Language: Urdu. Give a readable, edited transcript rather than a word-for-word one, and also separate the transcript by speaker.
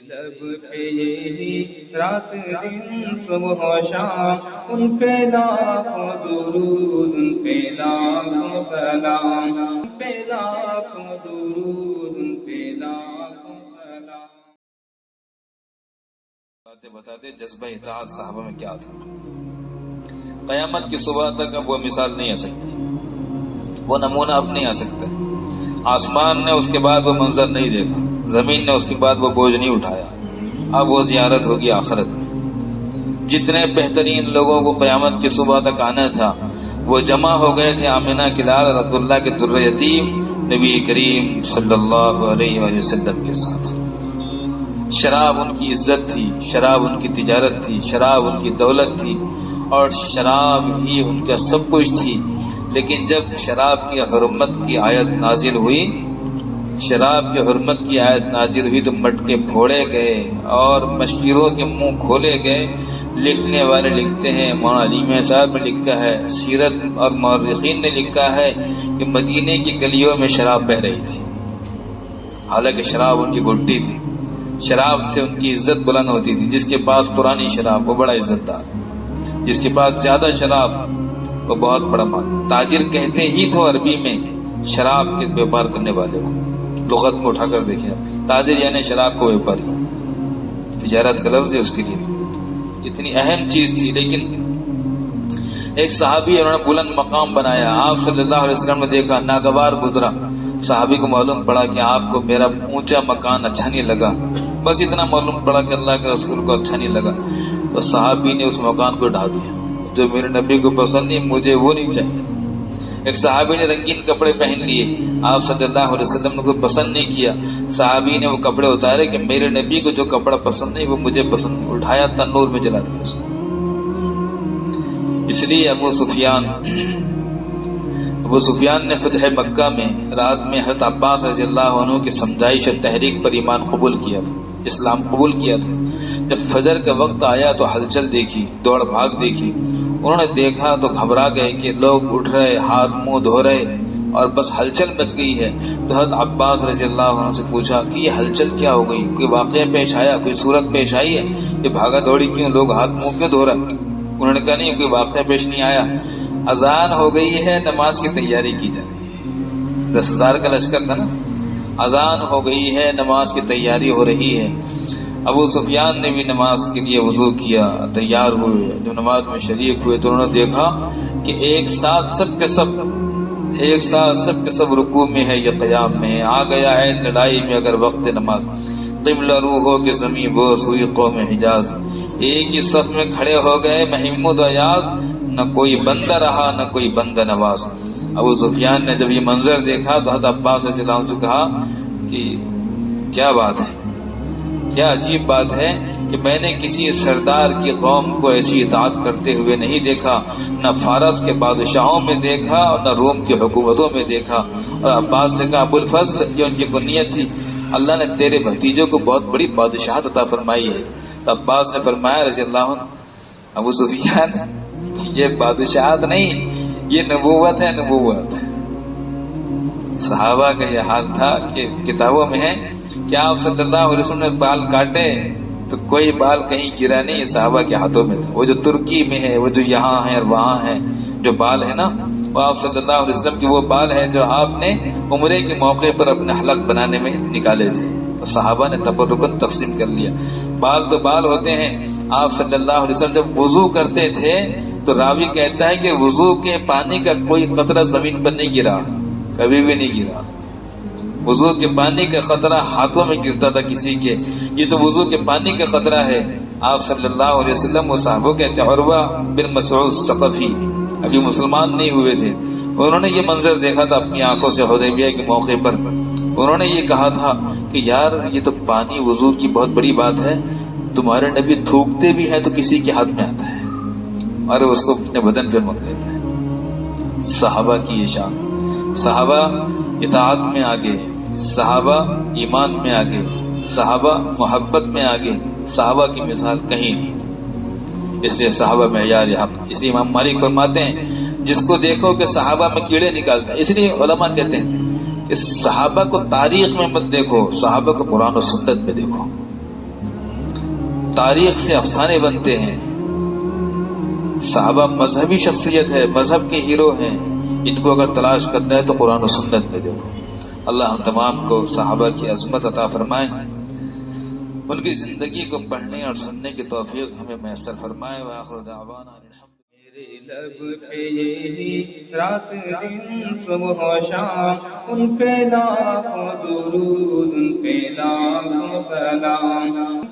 Speaker 1: لب پہ یہی رات دن صبح و شام ان پہ لاکھوں درود، ان پہ لاکھوں سلام، ان پہ لاکھوں درود، ان پہ لاکھوں سلام۔
Speaker 2: بتاتے جذبہ اطاعت صحابہ میں کیا تھا۔ قیامت کی صبح تک اب وہ مثال نہیں آ سکتی، وہ نمونہ اب نہیں آ سکتا۔ آسمان نے اس کے بعد وہ منظر نہیں دیکھا، زمین نے اس کے بعد وہ بوجھ نہیں اٹھایا۔ اب وہ زیارت ہوگی آخرت میں۔ جتنے بہترین لوگوں کو قیامت کی صبح تک آنا تھا وہ جمع ہو گئے تھے آمنہ کے لال اور عبداللہ کے در یتیم نبی کریم صلی اللہ علیہ وآلہ وسلم کے ساتھ۔ شراب ان کی عزت تھی، شراب ان کی تجارت تھی، شراب ان کی دولت تھی، اور شراب ہی ان کا سب کچھ تھی۔ لیکن جب شراب کی حرمت کی آیت نازل ہوئی، شراب کی حرمت کی آیت نازل ہوئی تو مٹکے پھوڑے گئے اور مشکیروں کے منہ کھولے گئے۔ لکھنے والے لکھتے ہیں، مولانا علی صاحب نے لکھا ہے، سیرت اور مورخین نے لکھا ہے کہ مدینے کی گلیوں میں شراب بہ رہی تھی، حالانکہ شراب ان کی گھٹی تھی۔ شراب سے ان کی عزت بلند ہوتی تھی۔ جس کے پاس پرانی شراب وہ بڑا عزت دار، جس کے پاس زیادہ شراب وہ بہت بڑا مال۔ تاجر کہتے ہی تو عربی میں شراب کے بیپار کرنے والے کو، لغت میں اٹھا کر دیکھیں، تاجر یعنی شراب کو بیپاری، تجارت کا لفظ ہے اس کے لیے۔ اتنی اہم چیز تھی، لیکن ایک صحابی انہوں نے بلند مقام بنایا۔ آپ صلی اللہ علیہ وسلم نے دیکھا، ناگوار گزرا، صحابی کو معلوم پڑا کہ آپ کو میرا اونچا مکان اچھا نہیں لگا، بس اتنا معلوم پڑا کہ اللہ کے رسول کو اچھا نہیں لگا، تو صحابی نے اس مکان کو ڈھا دیا۔ جو میرے نبی کو پسند نہیں مجھے وہ نہیں چاہیے۔ ایک صحابی نے رنگین کپڑے پہن لیے، آپ صلی اللہ علیہ وسلم نے کوئی پسند نہیں کیا، صحابی نے وہ کپڑے اتارے کہ میرے نبی کو جو کپڑا پسند نہیں وہ مجھے پسند نہیں، اٹھایا تنور میں جلا دیا اس کو۔ اس لیے ابو سفیان نے فتح مکہ میں رات میں حضرت عباس رضی اللہ عنہ کی سمجھائش اور تحریک پر ایمان قبول کیا تھا، اسلام قبول کیا تھا۔ جب فجر کا وقت آیا تو ہلچل دیکھی، دوڑ بھاگ دیکھی، انہوں نے دیکھا تو گھبرا گئے کہ لوگ اٹھ رہے، ہاتھ منہ دھو رہے اور بس ہلچل مچ گئی ہے۔ تو حضرت عباس رضی اللہ عنہ سے پوچھا کہ یہ ہلچل کیا ہو گئی، کوئی واقعہ پیش آیا، کوئی صورت پیش آئی ہے، یہ بھاگا دوڑی کیوں، لوگ ہاتھ منہ کیوں دھو رہے؟ انہوں نے کہا نہیں، کوئی واقعہ پیش نہیں آیا، اذان ہو گئی ہے، نماز کی تیاری کی جا رہی ہے۔ 10,000 کا لشکر تھا نا، اذان ہو گئی ہے، نماز کی تیاری ہو رہی ہے۔ ابو سفیان نے بھی نماز کے لیے وضو کیا، تیار ہوئے۔ جب نماز میں شریک ہوئے تو انہوں نے دیکھا کہ ایک ساتھ سب کے سب رکوع میں ہے یا قیام میں ہے۔ آ گیا ہے لڑائی میں اگر وقت نماز، قبلہ روح ہو کہ زمین بوس ہوئی قوم حجاز۔ ایک ہی صف میں کھڑے ہو گئے محمود و ایاز، نہ کوئی بندہ رہا نہ کوئی بندہ نواز۔ ابو سفیان نے جب یہ منظر دیکھا تو حضرت عباس رضی اللہ عنہ سے کہا کہ کیا بات ہے، کیا عجیب بات ہے کہ میں نے کسی سردار کی قوم کو ایسی اطاعت کرتے ہوئے نہیں دیکھا، نہ فارس کے بادشاہوں میں دیکھا اور نہ روم کی حکومتوں میں دیکھا۔ اور عباس سے کہا ابو الفضل، یہ ان کی کنیت تھی، اللہ نے تیرے بھتیجوں کو بہت بڑی بادشاہت عطا فرمائی ہے۔ تو عباس نے فرمایا رضی اللہ عنہ، ابو سفیان یہ بادشاہت نہیں، یہ نبوت ہے، نبوت۔ صحابہ کا یہ حال تھا کہ کتابوں میں ہے کہ آپ صلی اللہ علیہ وسلم نے بال کاٹے تو کوئی بال کہیں گرا نہیں، صحابہ کے ہاتھوں میں تھا۔ وہ جو ترکی میں ہے، وہ جو یہاں ہے اور وہاں ہے، جو بال ہے نا، وہ آپ صلی اللہ علیہ وسلم کے وہ بال ہیں جو آپ نے عمرے کے موقع پر اپنے حلق بنانے میں نکالے تھے۔ تو صحابہ نے تبرکن تقسیم کر لیا۔ بال تو بال ہوتے ہیں۔ آپ صلی اللہ علیہ وسلم جب وضو کرتے تھے تو راوی کہتا ہے کہ وضو کے پانی کا کوئی قطرہ زمین پر نہیں گرا، کبھی بھی نہیں گرا۔ وضو کے پانی کا قطرہ ہاتھوں میں گرتا تھا کسی کے، یہ تو وضو کے پانی کا قطرہ ہے۔ آپ صلی اللہ علیہ وسلم وہ صحابہ کہتے ہیں، عروہ بن مسعود ثقفی ابھی مسلمان نہیں ہوئے تھے، انہوں نے یہ منظر دیکھا تھا اپنی آنکھوں سے حدیبیہ کے موقع پر۔ انہوں نے یہ کہا تھا کہ یار یہ تو پانی وضو کی بہت بڑی بات ہے، تمہارے نبی تھوکتے بھی ہیں تو کسی کے ہاتھ میں آتا ہے اور اس کو اپنے بدن پہ مل دیتا ہے۔ صحابہ کی یہ شان، صحابہ اطاعت میں آگے، صحابہ ایمان میں آگے، صحابہ محبت میں آگے، صحابہ کی مثال کہیں نہیں۔ اس لیے صحابہ معیار حق۔ اس لیے امام مالک فرماتے ہیں جس کو دیکھو کہ صحابہ میں کیڑے نکالتا ہے۔ اس لیے علماء کہتے ہیں کہ صحابہ کو تاریخ میں مت دیکھو، صحابہ کو قرآن و سنت میں دیکھو۔ تاریخ سے افسانے بنتے ہیں. صحابہ مذہبی شخصیت ہے، مذہب کے ہیرو ہیں. ان کو اگر تلاش کرنا ہے تو قرآن و سنت میں دیکھو. اللہ ہم تمام کو صحابہ کی عظمت عطا فرمائے، ان کی زندگی کو پڑھنے اور سننے کی توفیق ہمیں میسر فرمائے. وآخر دعوانا
Speaker 1: میرے لب پہ یہی رات دن صبح و شام، ان پہ لاکھوں درود، ان پہ لاکھوں سلام.